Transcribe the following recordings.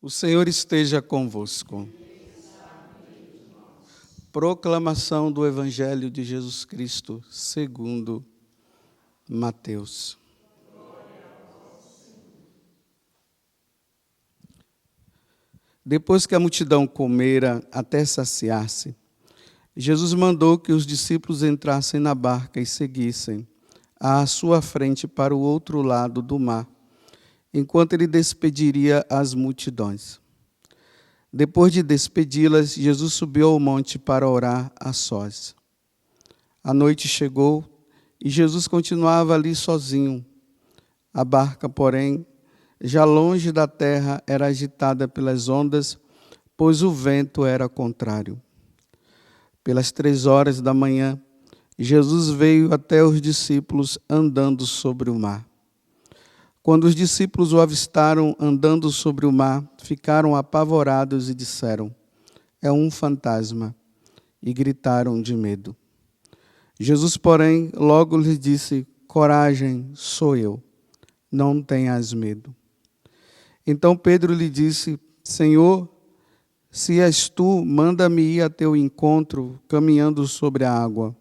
O Senhor esteja convosco. Proclamação do Evangelho de Jesus Cristo, segundo Mateus. Depois que a multidão comera até saciar-se, Jesus mandou que os discípulos entrassem na barca e seguissem à sua frente para o outro lado do mar, enquanto ele despediria as multidões. Depois de despedi-las, Jesus subiu ao monte para orar a sós. A noite chegou e Jesus continuava ali sozinho. A barca, porém, já longe da terra, era agitada pelas ondas, pois o vento era contrário. Pelas 3 horas da manhã, Jesus veio até os discípulos andando sobre o mar. Quando os discípulos o avistaram andando sobre o mar, ficaram apavorados e disseram: "É um fantasma", e gritaram de medo. Jesus, porém, logo lhes disse: "Coragem, sou eu, não tenhas medo." Então Pedro lhe disse: "Senhor, se és tu, manda-me ir a teu encontro, caminhando sobre a água."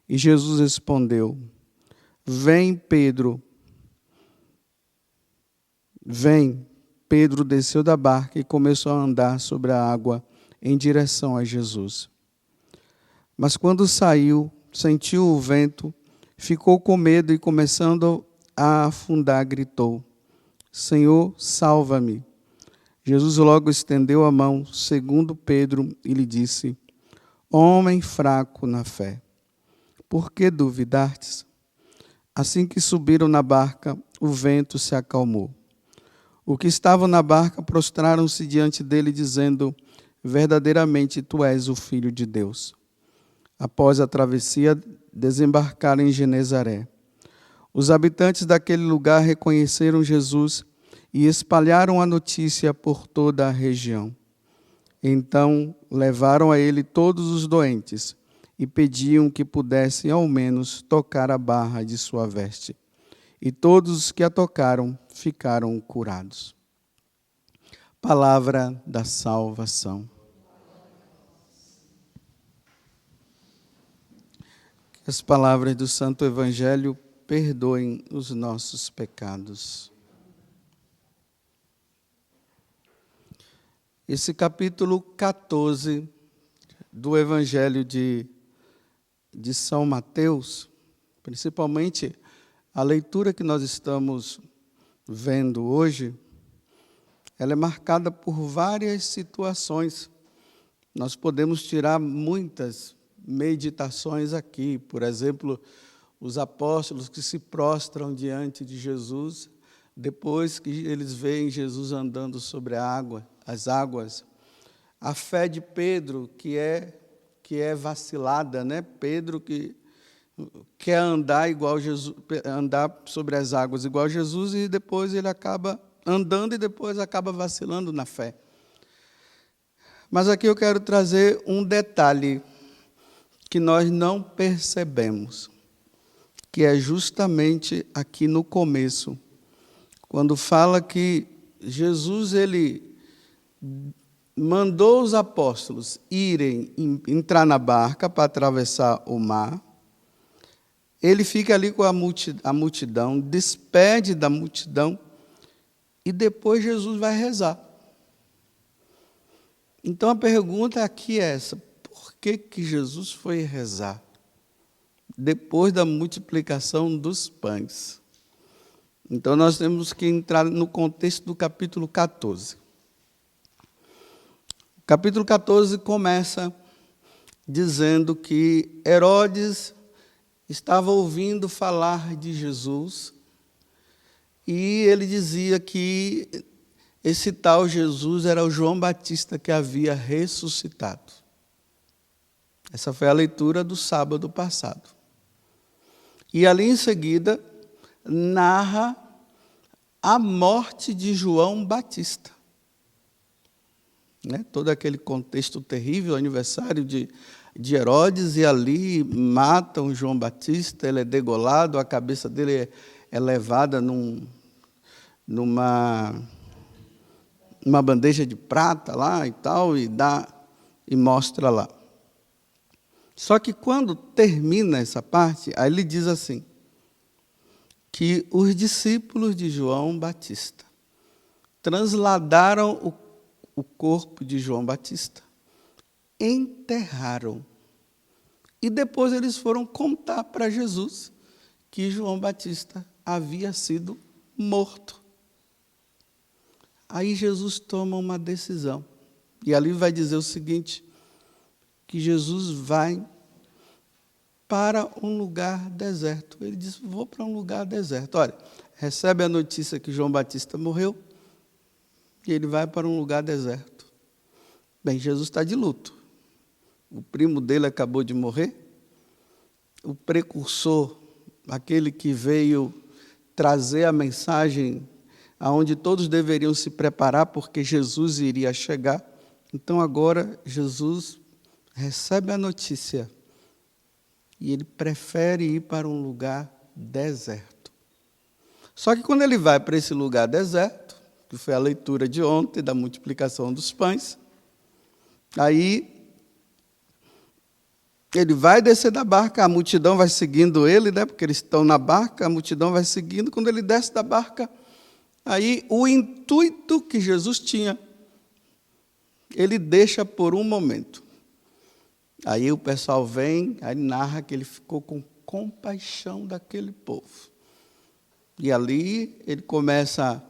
E Jesus respondeu: "Vem, Pedro." "Vem." Pedro desceu da barca e começou a andar sobre a água em direção a Jesus. Mas quando saiu, sentiu o vento, ficou com medo e, começando a afundar, gritou: "Senhor, salva-me." Jesus logo estendeu a mão, segundo Pedro, e lhe disse: "Homem fraco na fé, por que duvidastes?" Assim que subiram na barca, o vento se acalmou. Os que estavam na barca prostraram-se diante dele, dizendo: "Verdadeiramente tu és o Filho de Deus." Após a travessia, desembarcaram em Genezaré. Os habitantes daquele lugar reconheceram Jesus e espalharam a notícia por toda a região. Então levaram a ele todos os doentes e pediam que pudessem ao menos tocar a barra de sua veste. E todos os que a tocaram ficaram curados. Palavra da salvação. Que as palavras do Santo Evangelho perdoem os nossos pecados. Esse capítulo 14 do Evangelho de São Mateus, principalmente a leitura que nós estamos vendo hoje, ela é marcada por várias situações. Nós podemos tirar muitas meditações aqui. Por exemplo, os apóstolos que se prostram diante de Jesus, depois que eles veem Jesus andando sobre as águas. A fé de Pedro, que é vacilada, né? Pedro que quer andar igual Jesus, andar sobre as águas igual Jesus, e depois ele acaba andando e depois acaba vacilando na fé. Mas aqui eu quero trazer um detalhe que nós não percebemos, que é justamente aqui no começo, quando fala que Jesus ele mandou os apóstolos entrar na barca para atravessar o mar. Ele fica ali com a multidão, despede da multidão, e depois Jesus vai rezar. Então a pergunta aqui é essa: por que Jesus foi rezar depois da multiplicação dos pães? Então nós temos que entrar no contexto do capítulo 14. O capítulo 14 começa dizendo que Herodes estava ouvindo falar de Jesus e ele dizia que esse tal Jesus era o João Batista que havia ressuscitado. Essa foi a leitura do sábado passado. E ali em seguida narra a morte de João Batista. Né? Todo aquele contexto terrível, aniversário de Herodes, e ali matam João Batista, ele é degolado, a cabeça dele é levada numa uma bandeja de prata lá e tal, e mostra lá. Só que quando termina essa parte, aí ele diz assim, que os discípulos de João Batista transladaram o corpo de João Batista, enterraram, e depois eles foram contar para Jesus que João Batista havia sido morto. Aí Jesus toma uma decisão. E ali vai dizer o seguinte, que Jesus vai para um lugar deserto. Ele diz, vou para um lugar deserto. Olha, recebe a notícia que João Batista morreu, e ele vai para um lugar deserto. Bem, Jesus está de luto. O primo dele acabou de morrer. O precursor, aquele que veio trazer a mensagem aonde todos deveriam se preparar, porque Jesus iria chegar. Então agora Jesus recebe a notícia e ele prefere ir para um lugar deserto. Só que quando ele vai para esse lugar deserto, que foi a leitura de ontem da multiplicação dos pães, aí ele vai descer da barca, a multidão vai seguindo ele, né, porque eles estão na barca, a multidão vai seguindo. Quando ele desce da barca, aí o intuito que Jesus tinha, ele deixa por um momento. Aí o pessoal vem, aí narra que ele ficou com compaixão daquele povo. E ali ele começa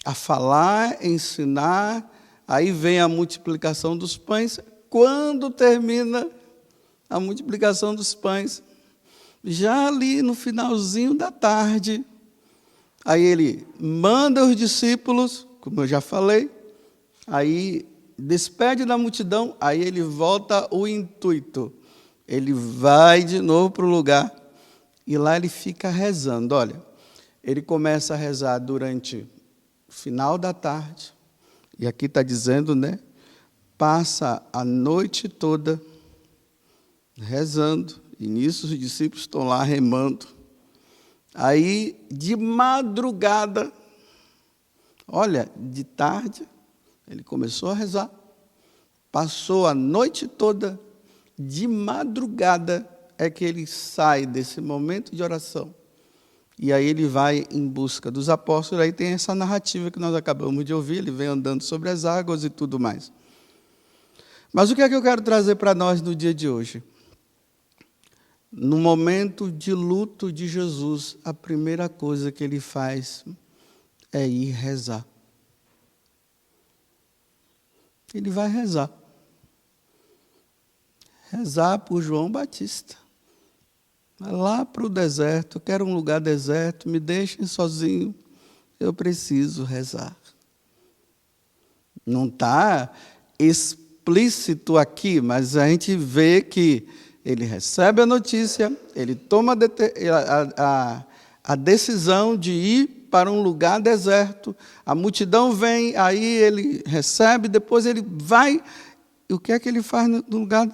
a falar, ensinar, aí vem a multiplicação dos pães. Quando termina a multiplicação dos pães, já ali no finalzinho da tarde, aí ele manda os discípulos, como eu já falei, aí despede da multidão, aí ele volta o intuito. Ele vai de novo para o lugar e lá ele fica rezando. Olha, ele começa a rezar durante o final da tarde, e aqui está dizendo, né? Passa a noite toda rezando, e nisso os discípulos estão lá remando. Aí, de madrugada, olha, de tarde, ele começou a rezar, passou a noite toda, de madrugada é que ele sai desse momento de oração. E aí ele vai em busca dos apóstolos, aí tem essa narrativa que nós acabamos de ouvir, ele vem andando sobre as águas e tudo mais. Mas o que é que eu quero trazer para nós no dia de hoje? No momento de luto de Jesus, a primeira coisa que ele faz é ir rezar. Ele vai rezar. Rezar por João Batista. Vai lá para o deserto, eu quero um lugar deserto, me deixem sozinho, eu preciso rezar. Não está explícito aqui, mas a gente vê que ele recebe a notícia, ele toma a decisão de ir para um lugar deserto, a multidão vem, aí ele recebe, depois ele vai. E o que é que ele faz no lugar,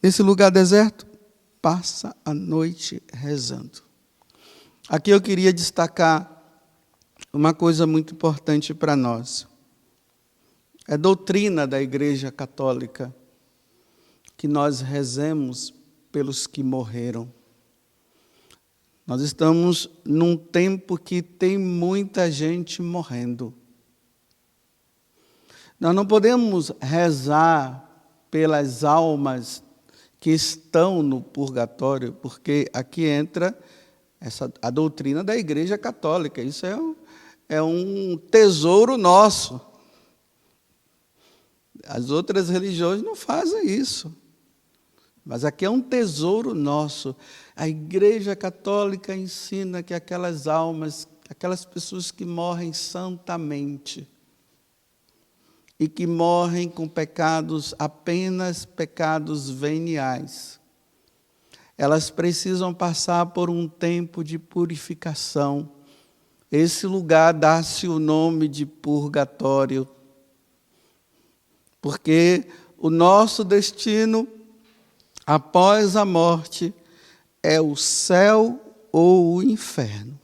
nesse lugar deserto? Passa a noite rezando. Aqui eu queria destacar uma coisa muito importante para nós. É doutrina da Igreja Católica que nós rezemos pelos que morreram. Nós estamos num tempo que tem muita gente morrendo. Nós não podemos rezar pelas almas que estão no purgatório, porque aqui entra a doutrina da Igreja Católica. Isso é um tesouro nosso. As outras religiões não fazem isso. Mas aqui é um tesouro nosso. A Igreja Católica ensina que aquelas almas, aquelas pessoas que morrem santamente e que morrem com pecados, apenas pecados veniais, elas precisam passar por um tempo de purificação. Esse lugar dá-se o nome de purgatório, porque o nosso destino após a morte é o céu ou o inferno.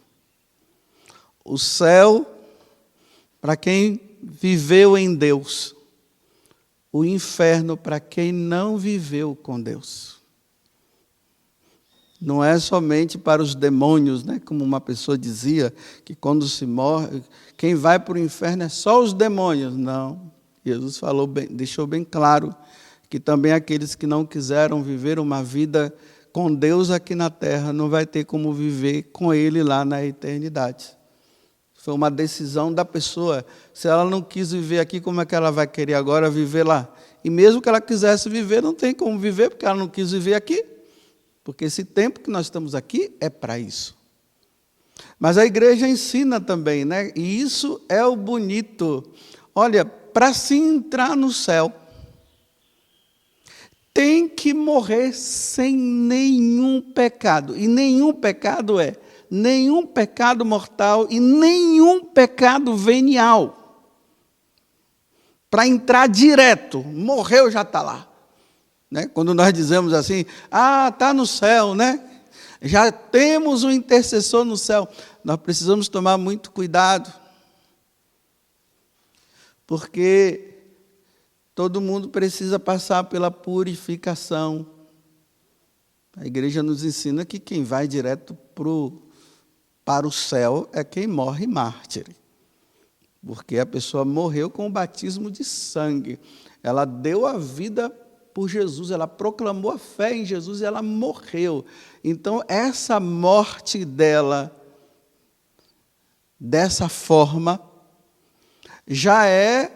O céu, para quem viveu em Deus. O inferno para quem não viveu com Deus. Não é somente para os demônios, né? Como uma pessoa dizia, que quando se morre, quem vai para o inferno é só os demônios. Não, Jesus falou bem, deixou bem claro que também aqueles que não quiseram viver uma vida com Deus aqui na terra, não vai ter como viver com Ele lá na eternidade. Foi uma decisão da pessoa. Se ela não quis viver aqui, como é que ela vai querer agora viver lá? E mesmo que ela quisesse viver, não tem como viver, porque ela não quis viver aqui. Porque esse tempo que nós estamos aqui é para isso. Mas a igreja ensina também, né? E isso é o bonito. Olha, para se entrar no céu, tem que morrer sem nenhum pecado. E nenhum pecado é nenhum pecado mortal e nenhum pecado venial. Para entrar direto, morreu, já está lá. Né? Quando nós dizemos assim, está no céu, né? Já temos um intercessor no céu. Nós precisamos tomar muito cuidado, porque todo mundo precisa passar pela purificação. A igreja nos ensina que quem vai direto para o céu é quem morre mártir. Porque a pessoa morreu com o batismo de sangue. Ela deu a vida por Jesus, ela proclamou a fé em Jesus e ela morreu. Então, essa morte dela, dessa forma, já é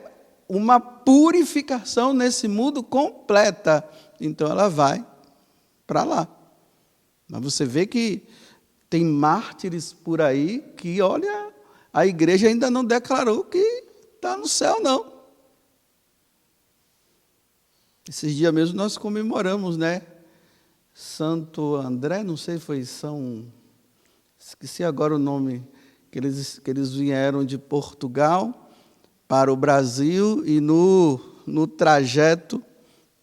uma purificação nesse mundo completa. Então, ela vai para lá. Mas você vê que tem mártires por aí que, olha, a igreja ainda não declarou que está no céu, não. Esses dias mesmo nós comemoramos, né? Santo André, não sei, foi esqueci agora o nome, que eles vieram de Portugal para o Brasil e no trajeto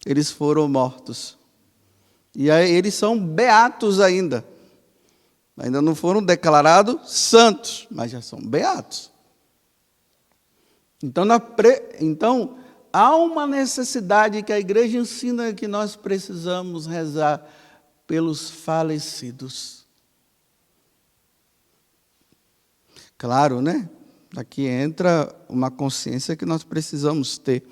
eles foram mortos. E aí eles são beatos ainda. Ainda não foram declarados santos, mas já são beatos. Então, há uma necessidade que a igreja ensina que nós precisamos rezar pelos falecidos. Claro, né? Aqui entra uma consciência que nós precisamos ter.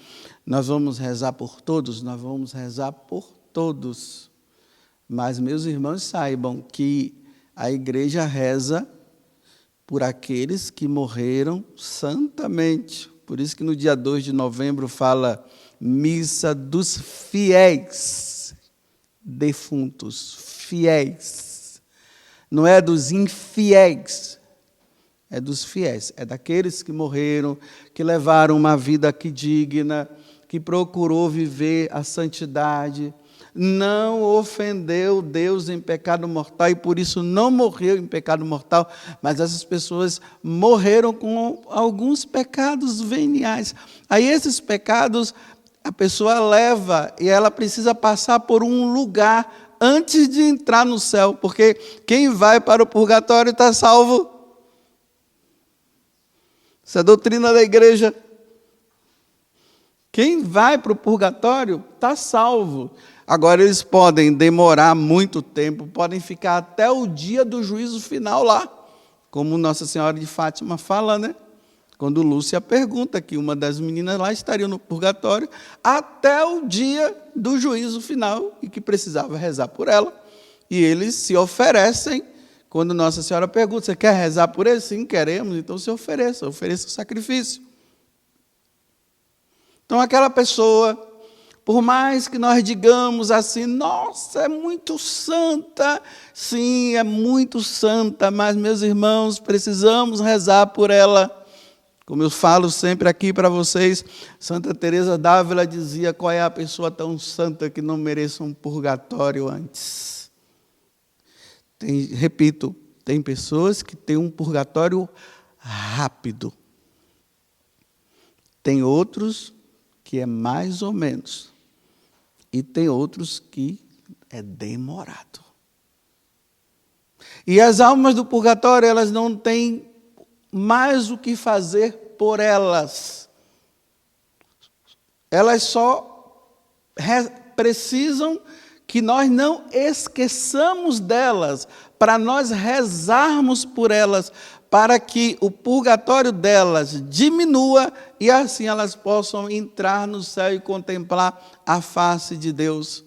Nós vamos rezar por todos, nós vamos rezar por todos. Mas, meus irmãos, saibam que a igreja reza por aqueles que morreram santamente. Por isso que no dia 2 de novembro fala missa dos fiéis defuntos, fiéis. Não é dos infiéis, é dos fiéis. É daqueles que morreram, que levaram uma vida aqui digna, que procurou viver a santidade, não ofendeu Deus em pecado mortal e por isso não morreu em pecado mortal, mas essas pessoas morreram com alguns pecados veniais. Aí esses pecados a pessoa leva e ela precisa passar por um lugar antes de entrar no céu, porque quem vai para o purgatório está salvo. Essa é a doutrina da igreja. Quem vai para o purgatório está salvo. Agora, eles podem demorar muito tempo, podem ficar até o dia do juízo final lá, como Nossa Senhora de Fátima fala, né? Quando Lúcia pergunta que uma das meninas lá estaria no purgatório até o dia do juízo final e que precisava rezar por ela. E eles se oferecem, quando Nossa Senhora pergunta, você quer rezar por eles? Sim, queremos, então se ofereça o sacrifício. Então, aquela pessoa, por mais que nós digamos assim, nossa, é muito santa. Sim, é muito santa, mas, meus irmãos, precisamos rezar por ela. Como eu falo sempre aqui para vocês, Santa Teresa d'Ávila dizia, qual é a pessoa tão santa que não mereça um purgatório antes? Repito, tem pessoas que têm um purgatório rápido. Tem outros que é mais ou menos. E tem outros que é demorado. E as almas do purgatório, elas não têm mais o que fazer por elas. Elas só precisam que nós não esqueçamos delas, para nós rezarmos por elas, para que o purgatório delas diminua e assim elas possam entrar no céu e contemplar a face de Deus.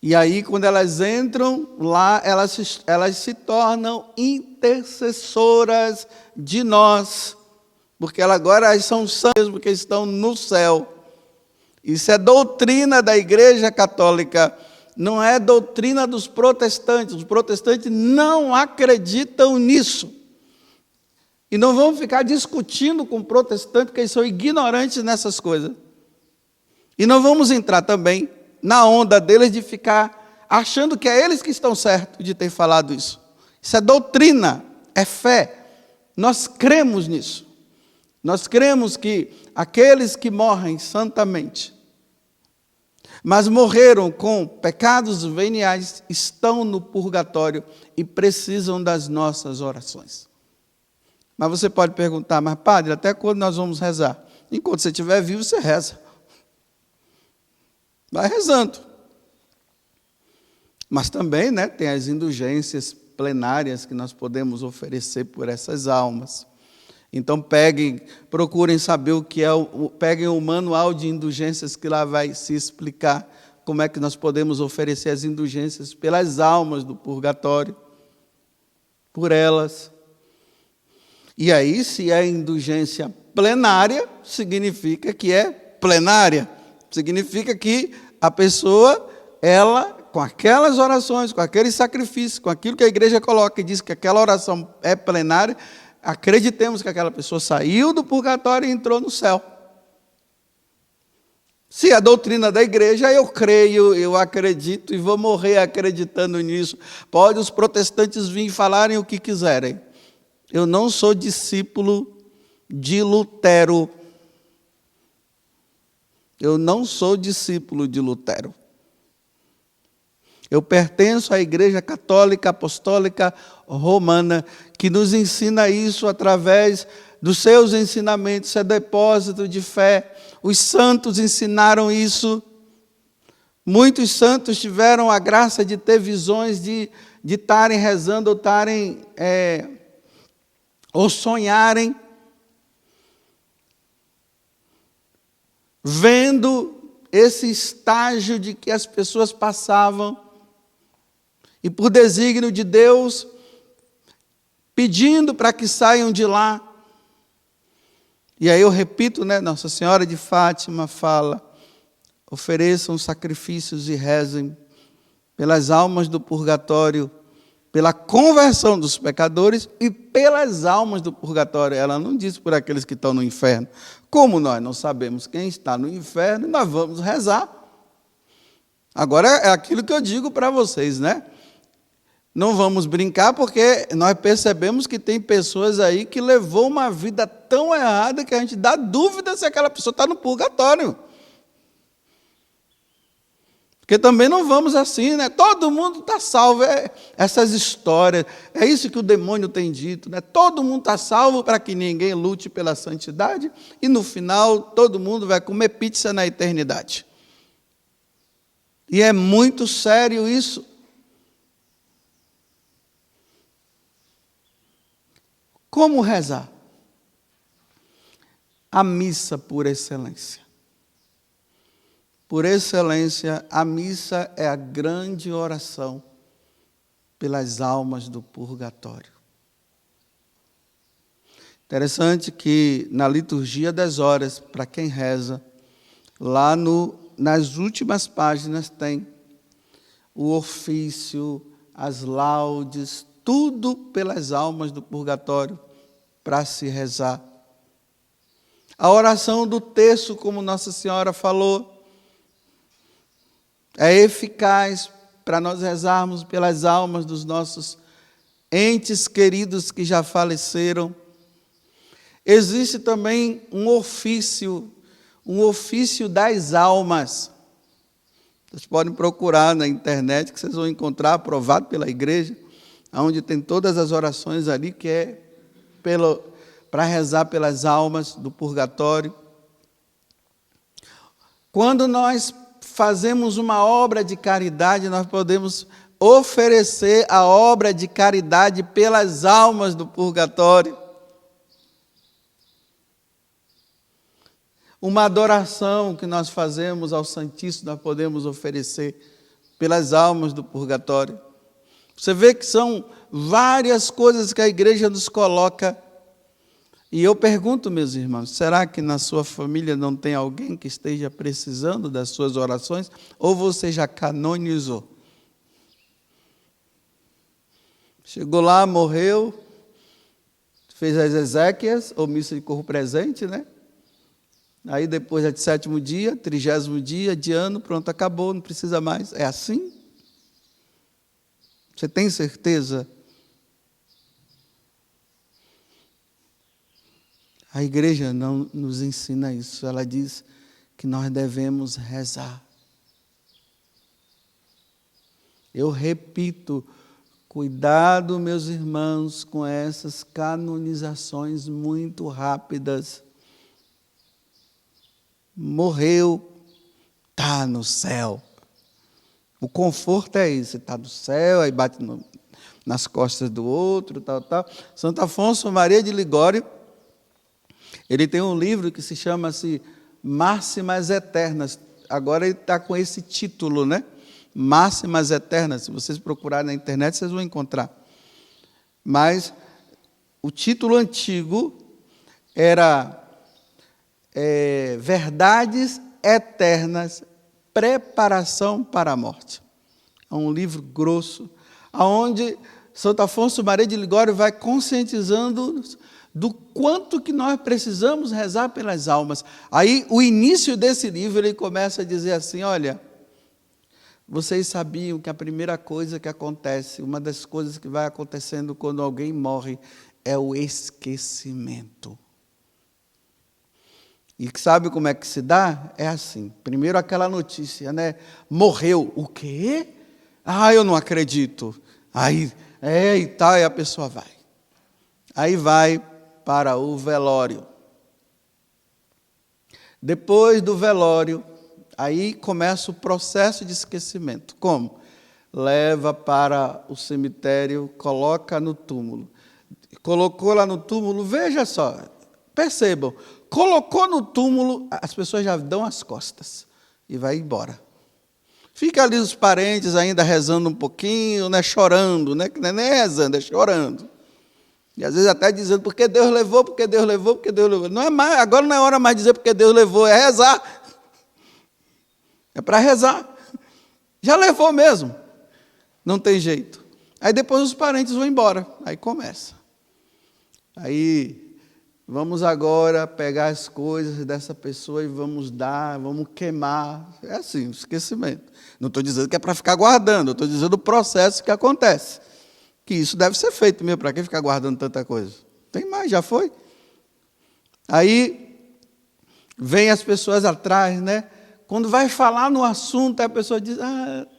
E aí, quando elas entram lá, elas se tornam intercessoras de nós, porque agora elas são santas, porque estão no céu. Isso é doutrina da Igreja Católica, não é doutrina dos protestantes. Os protestantes não acreditam nisso. E não vamos ficar discutindo com protestantes, porque eles são ignorantes nessas coisas. E não vamos entrar também na onda deles de ficar achando que é eles que estão certos de ter falado isso. Isso é doutrina, é fé. Nós cremos nisso. Nós cremos que aqueles que morrem santamente, mas morreram com pecados veniais, estão no purgatório e precisam das nossas orações. Mas você pode perguntar, mas padre, até quando nós vamos rezar? Enquanto você estiver vivo, você reza. Vai rezando. Mas também, tem as indulgências plenárias que nós podemos oferecer por essas almas. Então procurem saber o que é, peguem o manual de indulgências que lá vai se explicar como é que nós podemos oferecer as indulgências pelas almas do purgatório, por elas. E aí, se é indulgência plenária, significa que é plenária. Significa que a pessoa, ela, com aquelas orações, com aqueles sacrifícios, com aquilo que a igreja coloca e diz que aquela oração é plenária, acreditemos que aquela pessoa saiu do purgatório e entrou no céu. Se a doutrina da igreja, eu creio, eu acredito e vou morrer acreditando nisso. Pode os protestantes virem falarem o que quiserem. Eu não sou discípulo de Lutero. Eu não sou discípulo de Lutero. Eu pertenço à Igreja Católica Apostólica Romana, que nos ensina isso através dos seus ensinamentos, é depósito de fé. Os santos ensinaram isso. Muitos santos tiveram a graça de ter visões de estarem rezando ou sonharem, vendo esse estágio de que as pessoas passavam, e por desígnio de Deus, pedindo para que saiam de lá. E aí eu repito, Nossa Senhora de Fátima fala, ofereçam sacrifícios e rezem pelas almas do purgatório, pela conversão dos pecadores e pelas almas do purgatório. Ela não diz por aqueles que estão no inferno. Como nós não sabemos quem está no inferno, nós vamos rezar. Agora é aquilo que eu digo para vocês, Não vamos brincar, porque nós percebemos que tem pessoas aí que levou uma vida tão errada que a gente dá dúvida se aquela pessoa está no purgatório. Porque também não vamos assim, Todo mundo está salvo. Essas histórias, é isso que o demônio tem dito, Todo mundo está salvo para que ninguém lute pela santidade e no final todo mundo vai comer pizza na eternidade. E é muito sério isso. Como rezar? A missa por excelência. Por excelência, a missa é a grande oração pelas almas do purgatório. Interessante que na liturgia das horas, para quem reza, lá nas últimas páginas tem o ofício, as laudes, tudo pelas almas do purgatório para se rezar. A oração do terço, como Nossa Senhora falou, é eficaz para nós rezarmos pelas almas dos nossos entes queridos que já faleceram. Existe também um ofício das almas. Vocês podem procurar na internet, que vocês vão encontrar, aprovado pela igreja, onde tem todas as orações ali, que é para rezar pelas almas do purgatório. Quando nós fazemos uma obra de caridade, nós podemos oferecer a obra de caridade pelas almas do purgatório. Uma adoração que nós fazemos ao Santíssimo, nós podemos oferecer pelas almas do purgatório. Você vê que são várias coisas que a igreja nos coloca. E eu pergunto, meus irmãos, será que na sua família não tem alguém que esteja precisando das suas orações? Ou você já canonizou? Chegou lá, morreu, fez as exéquias, ou missa de corpo presente, né? Aí depois é de 7º dia, 30º dia, de ano, pronto, acabou, não precisa mais. É assim? Você tem certeza? A igreja não nos ensina isso. Ela diz que nós devemos rezar. Eu repito, cuidado, meus irmãos, com essas canonizações muito rápidas. Morreu, está no céu. O conforto é isso, está no céu, aí bate nas costas do outro, tal. Santo Afonso Maria de Ligório, ele tem um livro que se chama Máximas Eternas. Agora ele está com esse título, né? Máximas Eternas. Se vocês procurarem na internet, vocês vão encontrar. Mas o título antigo era Verdades Eternas, Preparação para a Morte. É um livro grosso, onde Santo Afonso Maria de Ligório vai conscientizando-nos do quanto que nós precisamos rezar pelas almas. Aí, o início desse livro, ele começa a dizer assim, olha, vocês sabiam que a primeira coisa que acontece, uma das coisas que vai acontecendo quando alguém morre, é o esquecimento. E sabe como é que se dá? É assim, primeiro aquela notícia, né? Morreu. O quê? Ah, eu não acredito. Aí, e tal, e a pessoa vai. Aí vai para o velório. Depois do velório, aí começa o processo de esquecimento. Como? Leva para o cemitério, coloca no túmulo. Colocou lá no túmulo, veja só, percebam, colocou no túmulo, as pessoas já dão as costas e vai embora. Fica ali os parentes ainda rezando um pouquinho, né, chorando, né, nem é rezando, é chorando. E às vezes até dizendo, porque Deus levou, porque Deus levou, porque Deus levou. Não é mais, agora não é hora mais de dizer porque Deus levou, é rezar. É para rezar. Já levou mesmo. Não tem jeito. Aí depois os parentes vão embora. Aí começa. Aí vamos agora pegar as coisas dessa pessoa e vamos dar, vamos queimar. É assim, esquecimento. Não estou dizendo que é para ficar guardando, eu estou dizendo o processo que acontece. Que isso deve ser feito mesmo, para que ficar guardando tanta coisa? Tem mais, já foi. Aí, vem as pessoas atrás, né? Quando vai falar no assunto, a pessoa diz,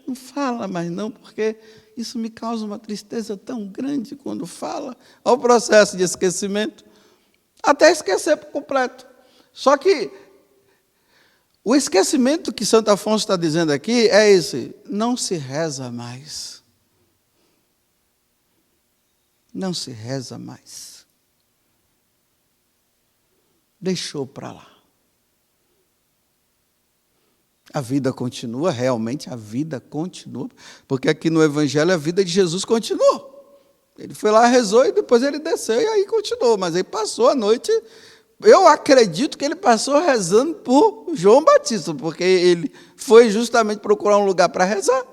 não fala mais não, porque isso me causa uma tristeza tão grande quando fala. Olha o processo de esquecimento. Até esquecer por completo. Só que, o esquecimento que Santo Afonso está dizendo aqui é esse, não se reza mais. Não se reza mais. Deixou para lá. A vida continua, realmente a vida continua, porque aqui no Evangelho a vida de Jesus continuou. Ele foi lá, rezou e depois ele desceu e aí continuou, mas ele passou a noite, eu acredito que ele passou rezando por João Batista, porque ele foi justamente procurar um lugar para rezar,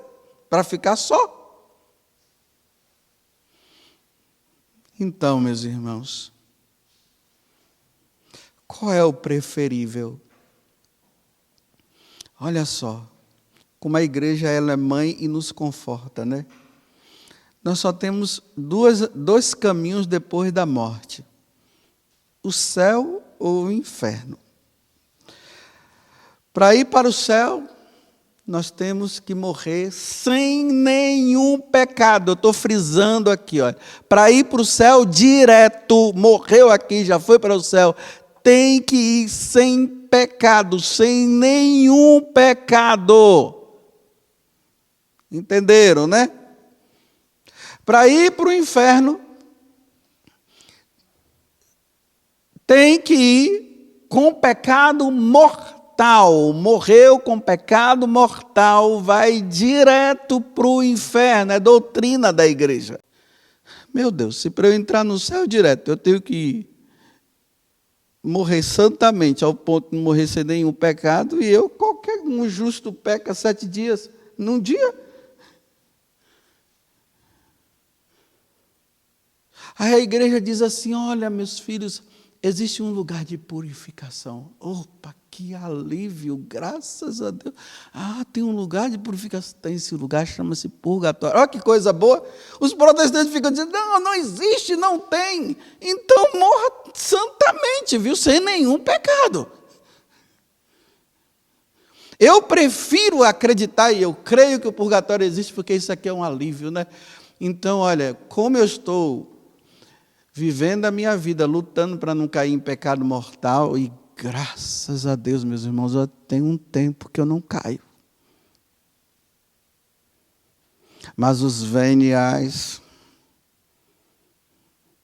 para ficar só. Então, meus irmãos, qual é o preferível? Olha só, como a igreja ela é mãe e nos conforta, né? Nós só temos dois caminhos depois da morte: o céu ou o inferno. Para ir para o céu, nós temos que morrer sem nenhum pecado. Eu estou frisando aqui, olha, para ir para o céu direto, morreu aqui, já foi para o céu, tem que ir sem pecado, sem nenhum pecado. Entenderam, né? Para ir para o inferno, tem que ir com pecado mortal. Morreu com pecado mortal, vai direto para o inferno. É doutrina da igreja. Meu Deus, se para eu entrar no céu direto, eu tenho que morrer santamente, ao ponto de não morrer sem nenhum pecado, e eu, qualquer um justo peca 7 dias num dia. Aí a igreja diz assim: olha, meus filhos, existe um lugar de purificação. Opa, que alívio, graças a Deus. Ah, tem um lugar de purificação. Tem esse lugar, chama-se purgatório. Olha que coisa boa. Os protestantes ficam dizendo: não, não existe, não tem. Então morra santamente, viu? Sem nenhum pecado. Eu prefiro acreditar, e eu creio que o purgatório existe, porque isso aqui é um alívio, né? Então, olha, como eu estou vivendo a minha vida, lutando para não cair em pecado mortal, e graças a Deus, meus irmãos, eu tenho um tempo que eu não caio. Mas os veniais,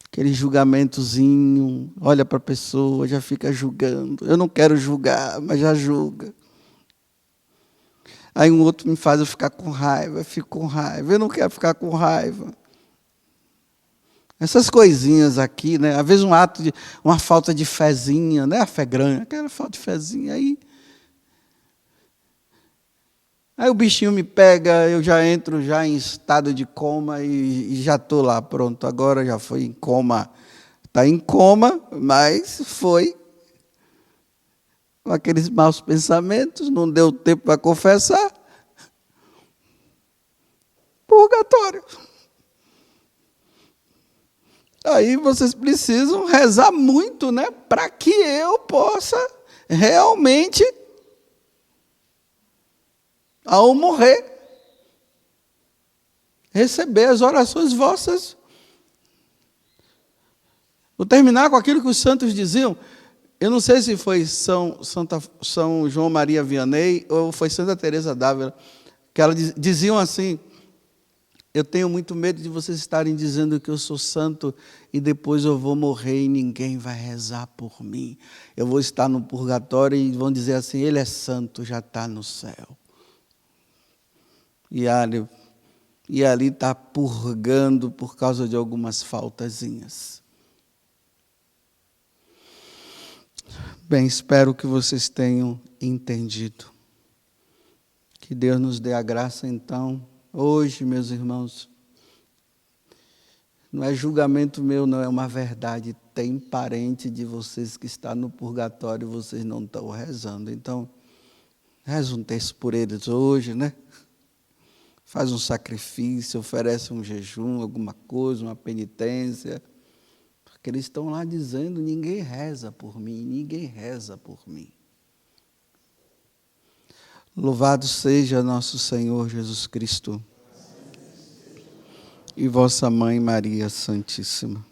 aquele julgamentozinho, olha para a pessoa, já fica julgando. Eu não quero julgar, mas já julga. Aí um outro me faz eu ficar com raiva, eu fico com raiva. Eu não quero ficar com raiva. Essas coisinhas aqui, né? Às vezes uma falta de fezinha, né? A fé grande, aquela falta de fezinha aí. Aí o bichinho me pega, eu já entro já em estado de coma e já estou lá, pronto. Agora já foi em coma. Está em coma, mas foi com aqueles maus pensamentos, não deu tempo para confessar. Purgatório. Aí vocês precisam rezar muito, né? Para que eu possa realmente, ao morrer, receber as orações vossas. Vou terminar com aquilo que os santos diziam. Eu não sei se foi São João Maria Vianney ou foi Santa Teresa d'Ávila, que elas diziam assim: eu tenho muito medo de vocês estarem dizendo que eu sou santo e depois eu vou morrer e ninguém vai rezar por mim. Eu vou estar no purgatório e vão dizer assim: ele é santo, já está no céu. E ali está purgando por causa de algumas faltazinhas. Bem, espero que vocês tenham entendido. Que Deus nos dê a graça, então. Hoje, meus irmãos, não é julgamento meu, não, é uma verdade. Tem parente de vocês que está no purgatório e vocês não estão rezando. Então, reza um terço por eles hoje, né? Faz um sacrifício, oferece um jejum, alguma coisa, uma penitência. Porque eles estão lá dizendo: ninguém reza por mim, ninguém reza por mim. Louvado seja nosso Senhor Jesus Cristo e vossa Mãe Maria Santíssima.